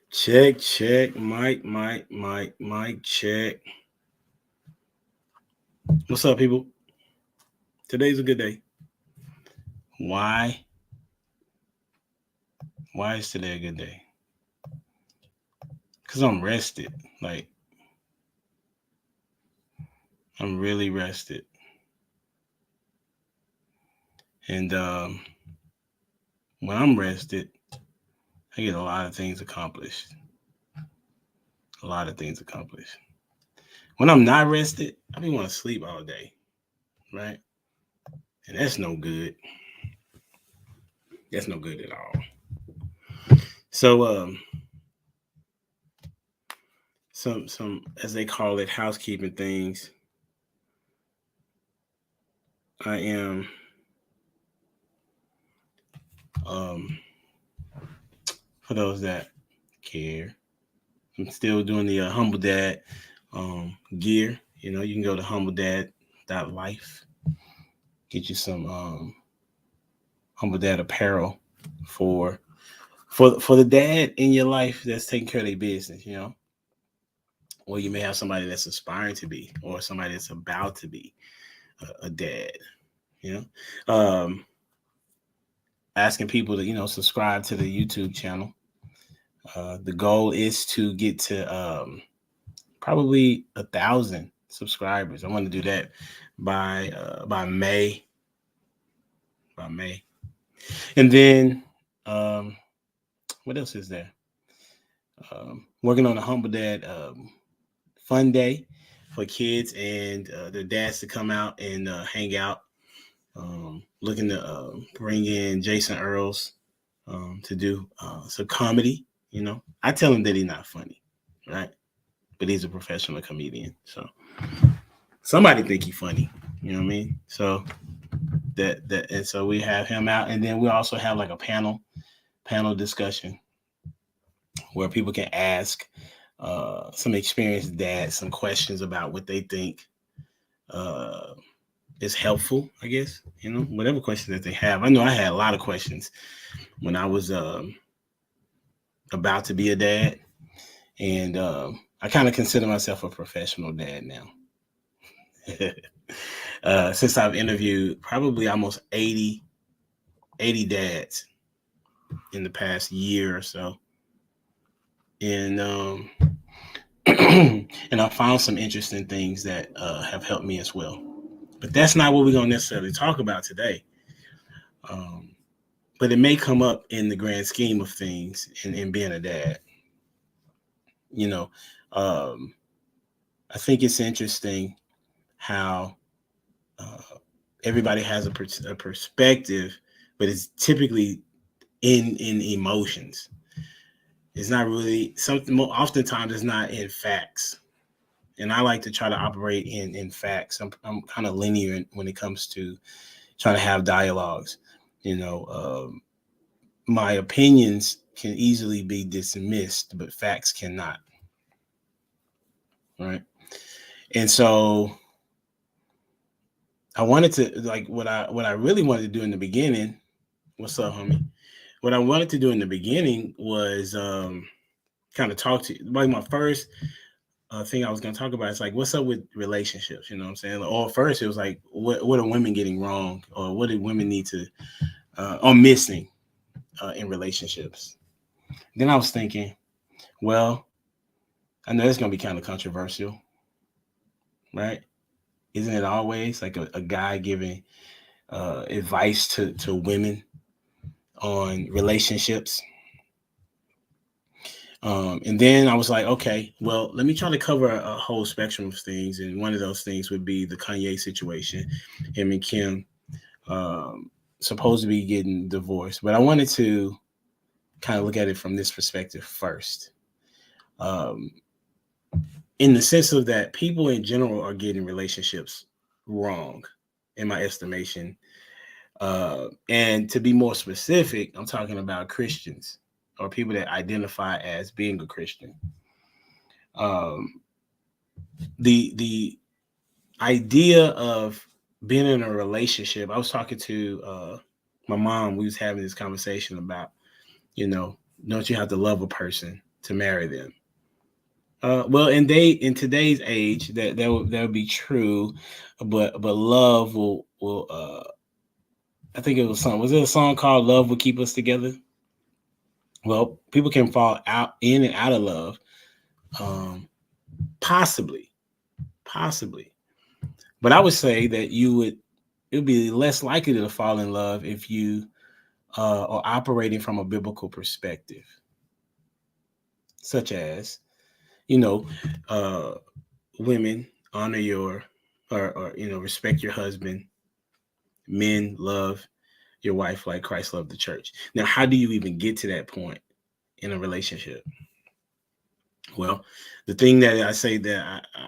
Check, check, mic, check. What's up, people? Today's a good day. Why? Why is today a good day? Because I'm rested. Like, I'm really rested. And when I'm rested, I get a lot of things accomplished. A lot of things accomplished. When I'm not rested, I be want to sleep all day, right? And that's no good. That's no good at all. So, some as they call it, housekeeping things. I am um for those that care. I'm still doing the humble dad gear. You know, you can go to humbledad.life, get you some humble dad apparel for for the dad in your life that's taking care of their business. You know, or you may have somebody that's aspiring to be, or somebody that's about to be a dad. You know, asking people to subscribe to the YouTube channel. The goal is to get to probably 1,000 subscribers. I want to do that by May. By May, and then what else is there? Working on a Humble Dad Fun Day for kids and their dads to come out and hang out. Looking to bring in Jason Earls to do some comedy. You know, I tell him that he's not funny, right? But he's a professional comedian, so somebody think he's funny. You know what I mean? So that and so we have him out, and then we also have like a panel discussion where people can ask some experienced dads some questions about what they think uh, is helpful. I guess whatever questions that they have. I know I had a lot of questions when I was about to be a dad, and I kind of consider myself a professional dad now. Since I've interviewed probably almost 80 dads in the past year or so, and and I found some interesting things that have helped me as well. But that's not what we're gonna necessarily talk about today. Um, but it may come up in the grand scheme of things in being a dad. You know, um, I think it's interesting how everybody has a perspective, but it's typically in emotions. It's not really something. Oftentimes, it's not in facts, and I like to try to operate in facts. I'm kind of linear when it comes to trying to have dialogues. You know, my opinions can easily be dismissed, but facts cannot. Right, and so I wanted to like what I really wanted to do in the beginning. What's up, homie? What I wanted to do in the beginning was kind of talk to like my first thing I was going to talk about is like what's up with relationships. You know what I'm saying? Or first it was like what are women getting wrong, or what do women need to or missing in relationships. Then I was thinking, well, I know it's going to be kind of controversial, right? Isn't it always like a guy giving advice to women on relationships? And then I was like, okay, well, let me try to cover a whole spectrum of things. And one of those things would be the Kanye situation, him and Kim, um, supposed to be getting divorced. But I wanted to kind of look at it from this perspective first. Um, in the sense of that people in general are getting relationships wrong, in my estimation. And to be more specific, I'm talking about Christians or people that identify as being a Christian. Um, the idea of being in a relationship. I was talking to my mom. We was having this conversation about Don't you have to love a person to marry them? Well, in today's age, that would be true, but love will. I think it was song. Was it a song called "Love Will Keep Us Together"? Well, people can fall out in and out of love, um, possibly, possibly. But I would say that it would be less likely to fall in love if you are operating from a biblical perspective, such as you know, uh, women honor or respect your husband. Men love your wife like Christ loved the church. Now, how do you even get to that point in a relationship? Well, the thing that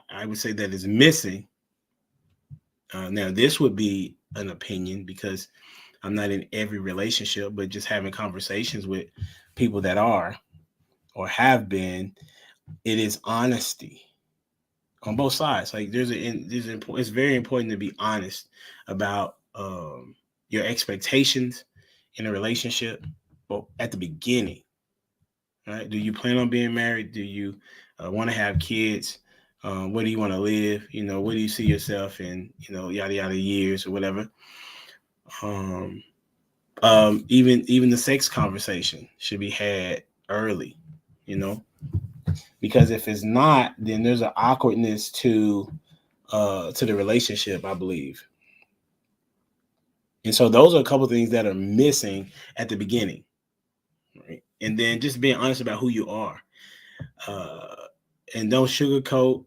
I would say that is missing. Now, this would be an opinion because I'm not in every relationship, but just having conversations with people that are or have been, it is honesty on both sides. Like it's very important to be honest about your expectations in a relationship. Well, at the beginning, right? Do you plan on being married? Do you want to have kids? Where do you want to live? Where do you see yourself in, yada yada years or whatever? Um, even the sex conversation should be had early, you know, because if it's not, then there's an awkwardness to the relationship, I believe. And so those are a couple of things that are missing at the beginning, right? And then just being honest about who you are, uh, and don't sugarcoat,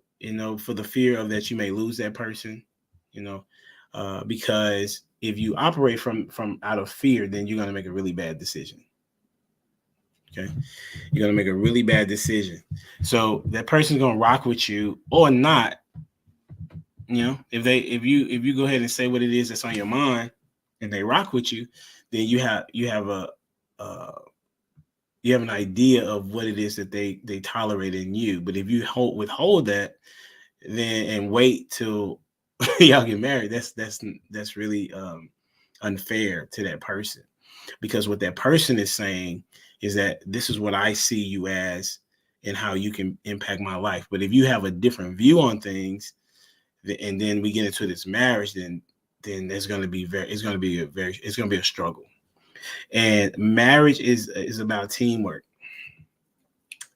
for the fear of that you may lose that person, you know, because if you operate from out of fear, then you're gonna make a really bad decision. Okay, you're gonna make a really bad decision. So that person's gonna rock with you or not. If you go ahead and say what it is that's on your mind, and they rock with you, then uh, you have an idea of what it is that they tolerate in you. But if you withhold that, then and wait till y'all get married, that's really unfair to that person, because what that person is saying is that this is what I see you as and how you can impact my life. But if you have a different view on things, and then we get into this marriage, then there's going to be it's going to be a struggle. And marriage is about teamwork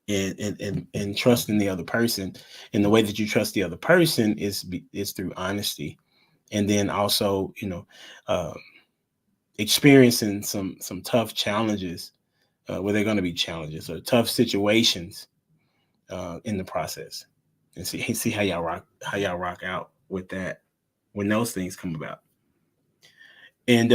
and trusting the other person. And the way that you trust the other person is through honesty, and then also uh, experiencing some tough challenges, where they're going to be challenges or tough situations in the process, and see how y'all rock out with that when those things come about. And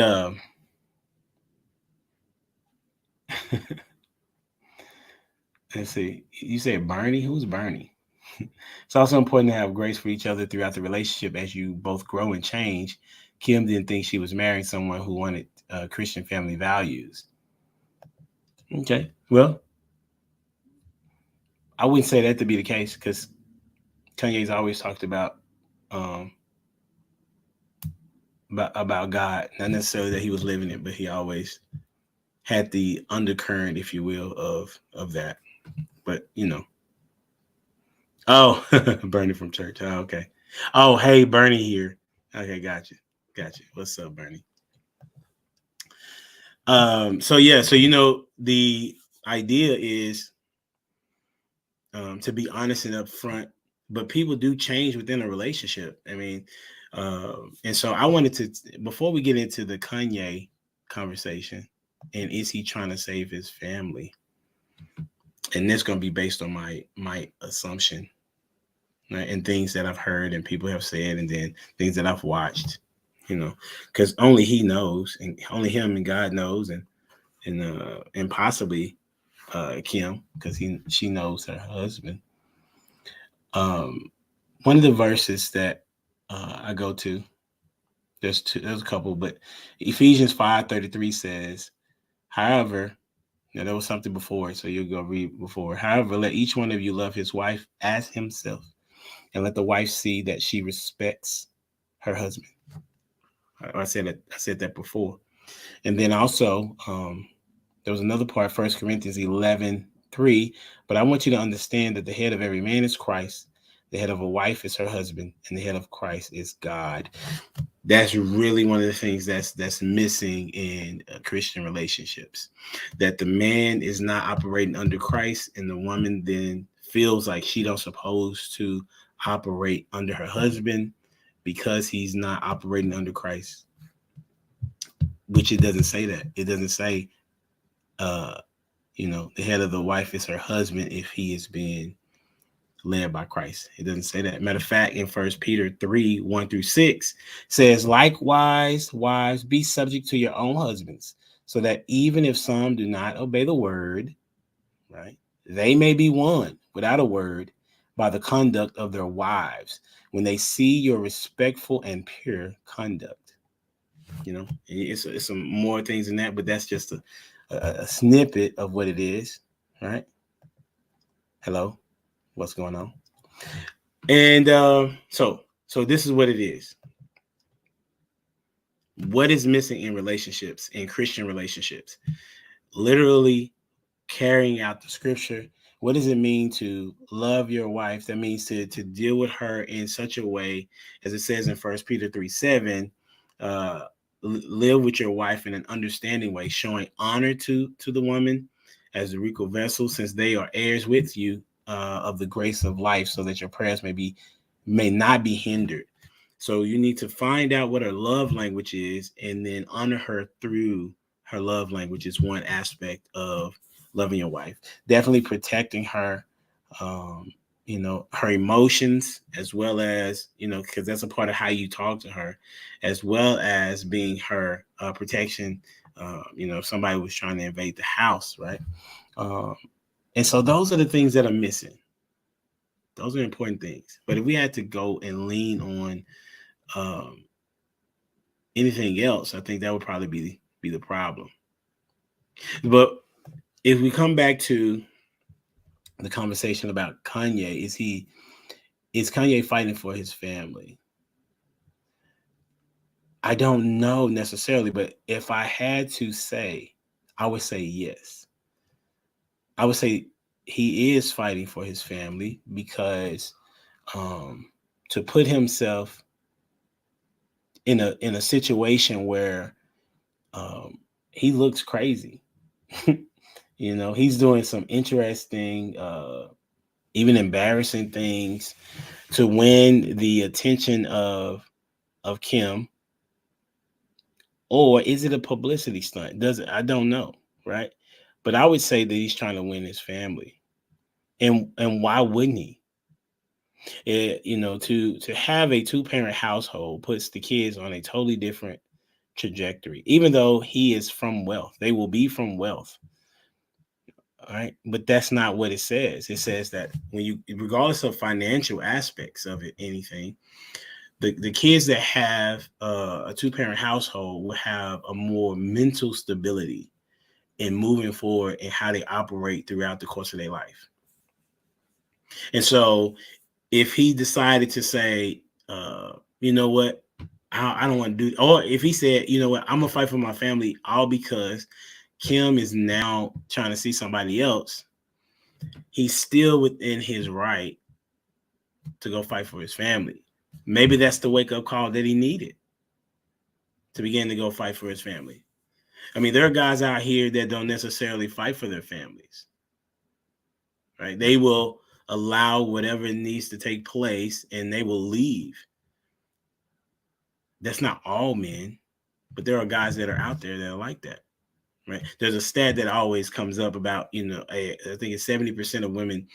let's see, you said Bernie. Who's Bernie? It's also important to have grace for each other throughout the relationship as you both grow and change. Kim didn't think she was marrying someone who wanted Christian family values. Okay, well, I wouldn't say that to be the case, because Kanye's always talked um, about God, not necessarily that he was living it, but he always had the undercurrent, if you will, of that. But oh, Bernie from church. Oh, okay. Oh, hey, Bernie here. Okay, gotcha. What's up, Bernie? So yeah, so the idea is to be honest and upfront, but people do change within a relationship. I mean, and so I wanted to, before we get into the Kanye conversation, and is he trying to save his family? And this going to be based on my assumption, right? And things that I've heard and people have said, and then things that I've watched, because only he knows, and only him and God knows, and possibly Kim, because she knows her husband. Um, One of the verses that I go to, there's a couple, but Ephesians 5:33 says, however, now there was something before, so you'll go read before. However, let each one of you love his wife as himself, and let the wife see that she respects her husband. I said that before. And then also, There was another part, 1 Corinthians 11:3. But I want you to understand that the head of every man is Christ, the head of a wife is her husband, and the head of Christ is God. That's really one of the things that's missing in Christian relationships, that the man is not operating under Christ, and the woman then feels like she don't supposed to operate under her husband because he's not operating under Christ, which it doesn't say that. It doesn't say uh the head of the wife is her husband if he is being led by Christ. It doesn't say that. Matter of fact, in 1 Peter 3:1-6 says, likewise, wives, be subject to your own husbands, so that even if some do not obey the word, right, they may be won without a word by the conduct of their wives when they see your respectful and pure conduct. It's some more things than that, but that's just a snippet of what it is, right? Hello, what's going on? And so this is what it is. What is missing in relationships, in Christian relationships? Literally carrying out the scripture. What does it mean to love your wife? That means to deal with her in such a way, as it says in 1 Peter 3:7, live with your wife in an understanding way, showing honor to the woman as the equal vessel, since they are heirs with you of the grace of life, so that your prayers may not be hindered. So you need to find out what her love language is, and then honor her through her love language is one aspect of loving your wife. Definitely protecting her, her emotions, as well as, because that's a part of how you talk to her, as well as being her protection. If somebody was trying to invade the house, right? And so those are the things that are missing. Those are important things. But if we had to go and lean on anything else, I think that would probably be the problem. But if we come back to the conversation about Kanye, is Kanye fighting for his family? I don't know necessarily, but if I had to say, I would say yes. I would say he is fighting for his family, because to put himself in a situation where he looks crazy. He's doing some interesting, even embarrassing things to win the attention of Kim. Or is it a publicity stunt? I don't know, right? But I would say that he's trying to win his family. And why wouldn't he? To have a two-parent household puts the kids on a totally different trajectory. Even though he is from wealth, they will be from wealth. All right, but that's not what it says. It says that regardless of financial aspects of it, anything, the kids that have a two-parent household will have a more mental stability in moving forward and how they operate throughout the course of their life. And so if he decided to say, you know what, I don't want to do, or if he said, you know what, I'm gonna fight for my family all because Kim is now trying to see somebody else, he's still within his right to go fight for his family. Maybe that's the wake-up call that he needed to begin to go fight for his family. I mean, there are guys out here that don't necessarily fight for their families, right? They will allow whatever needs to take place and they will leave. That's not all men, but there are guys that are out there that are like that, right? There's a stat that always comes up about, I think it's 70% of women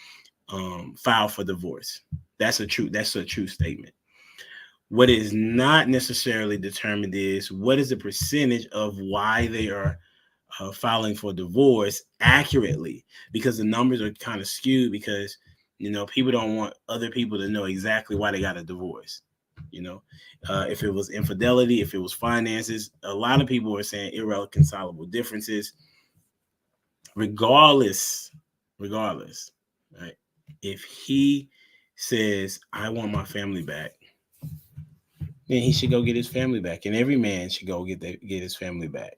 file for divorce. That's a true statement. What is not necessarily determined is what is the percentage of why they are filing for divorce accurately, because the numbers are kind of skewed, because people don't want other people to know exactly why they got a divorce. If it was infidelity, if it was finances, a lot of people are saying irreconcilable differences. Regardless, right? If he says, I want my family back, then he should go get his family back, and every man should go get his family back.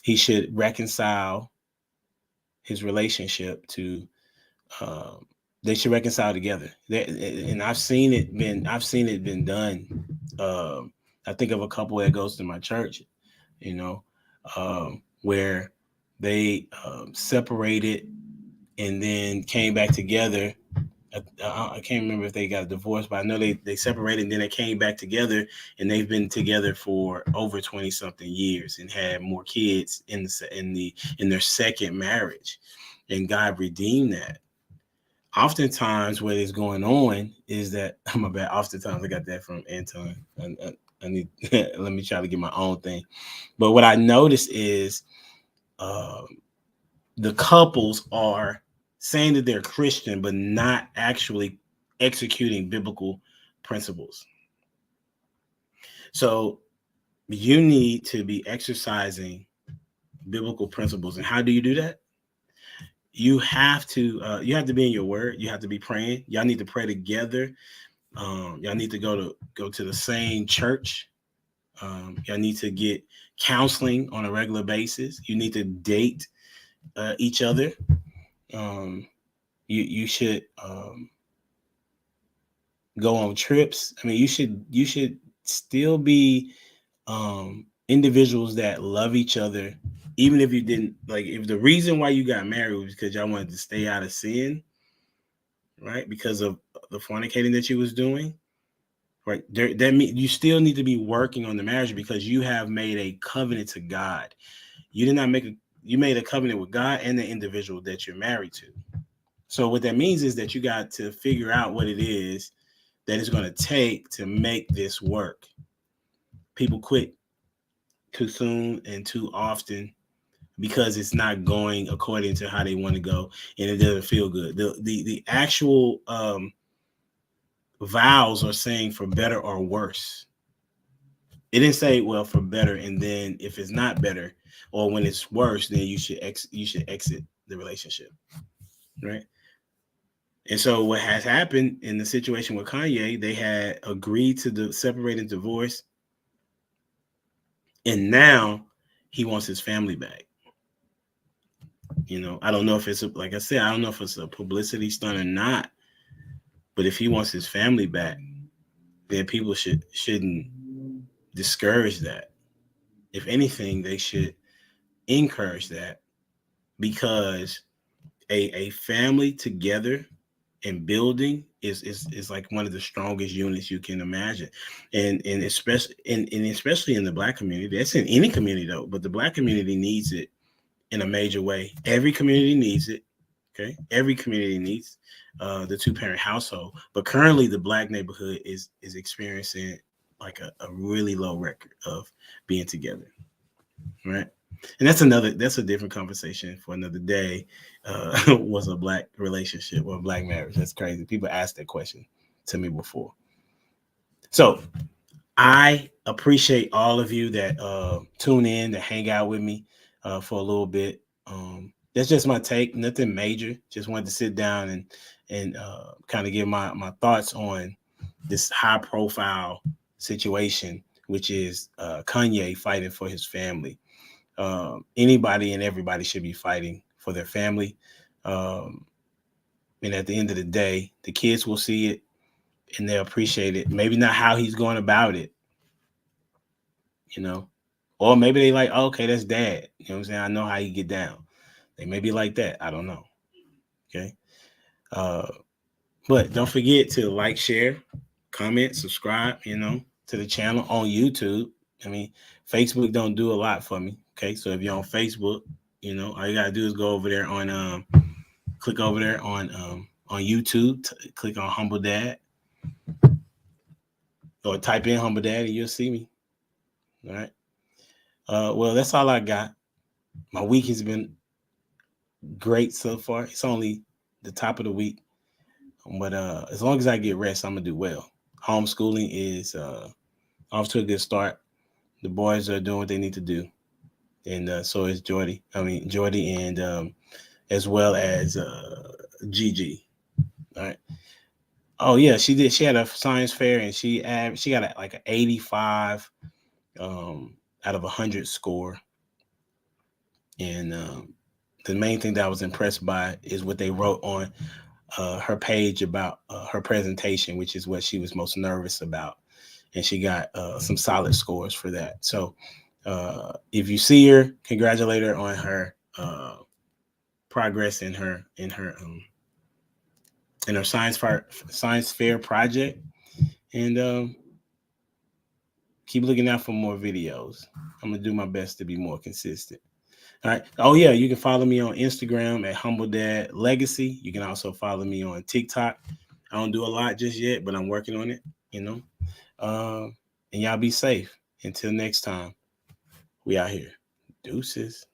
he should reconcile his relationship to they should reconcile together. And I've seen it been done. I think of a couple that goes to my church, you know, where they separated and then came back together. I can't remember if they got divorced, but I know they separated and then they came back together, and they've been together for over 20 something years and had more kids in their second marriage, and God redeemed that. Oftentimes, what is going on is that I'm bad. Oftentimes, I got that from Anton. I need let me try to get my own thing. But what I noticed is um, the couples are saying that they're Christian, but not actually executing biblical principles. So you need to be exercising biblical principles. And how do you do that? You have to be in your word. You have to be praying. Y'all need to pray together. Y'all need to go to the same church. Y'all need to get counseling on a regular basis. You need to date each other. You should go on trips. I mean, you should still be individuals that love each other, even if you didn't like. If the reason why you got married was because y'all wanted to stay out of sin, right? Because of the fornicating that you was doing, right? That means you still need to be working on the marriage because you have made a covenant to God. You did not you made a covenant with God and the individual that you're married to. So what that means is that you got to figure out what it is that it's going to take to make this work. People quit too soon and too often because it's not going according to how they want to go, and it doesn't feel good. The actual vows are saying for better or worse. It didn't say well for better, and then if it's not better or when it's worse, then you should exit the relationship, right? And so what has happened in the situation with Kanye, they had agreed to separate and divorce, and now he wants his family back. I don't know if it's like I said, I don't know if it's a publicity stunt or not, but if he wants his family back, then people shouldn't discourage that. If anything, they should encourage that because a family together and building is like one of the strongest units you can imagine, and especially in the Black community. That's in any community though, but the Black community needs it in a major way. Every community needs it. Okay, every community needs the two-parent household, but currently the Black neighborhood is experiencing like a really low record of being together, right? And that's a different conversation for another day. Was a Black relationship or a Black marriage? That's crazy. People asked that question to me before. So I appreciate all of you that tune in to hang out with me for a little bit. That's just my take, nothing major. Just wanted to sit down and kind of give my thoughts on this high profile situation, which is Kanye fighting for his family. Anybody and everybody should be fighting for their family. And at the end of the day, the kids will see it and they'll appreciate it. Maybe not how he's going about it, or maybe they like, oh, okay, that's dad. You know what I'm saying? I know how you get down. They may be like that. I don't know. Okay. But don't forget to like, share, comment, subscribe, to the channel on YouTube. I mean, Facebook don't do a lot for me. Okay. So if you're on Facebook, all you gotta do is go over there click over there on YouTube, click on Humble Dad, or type in Humble Dad and you'll see me. All right. Well, that's all I got. My week has been great so far. It's only the top of the week, but as long as I get rest, I'm gonna do well. Homeschooling is off to a good start. The boys are doing what they need to do, and so is Jordy. And as well as Gigi. All right. Oh yeah, she did. She had a science fair, and she got like an 85 out of 100 score. And the main thing that I was impressed by is what they wrote on her page about her presentation, which is what she was most nervous about. And she got some solid scores for that. So if you see her, congratulate her on her progress in her science fair project, and keep looking out for more videos. I'm gonna do my best to be more consistent. All right. Oh yeah, you can follow me on Instagram at Humble Dad Legacy. You can also follow me on TikTok. I don't do a lot just yet, but I'm working on it. You know. And y'all be safe. Until next time, we out here. Deuces.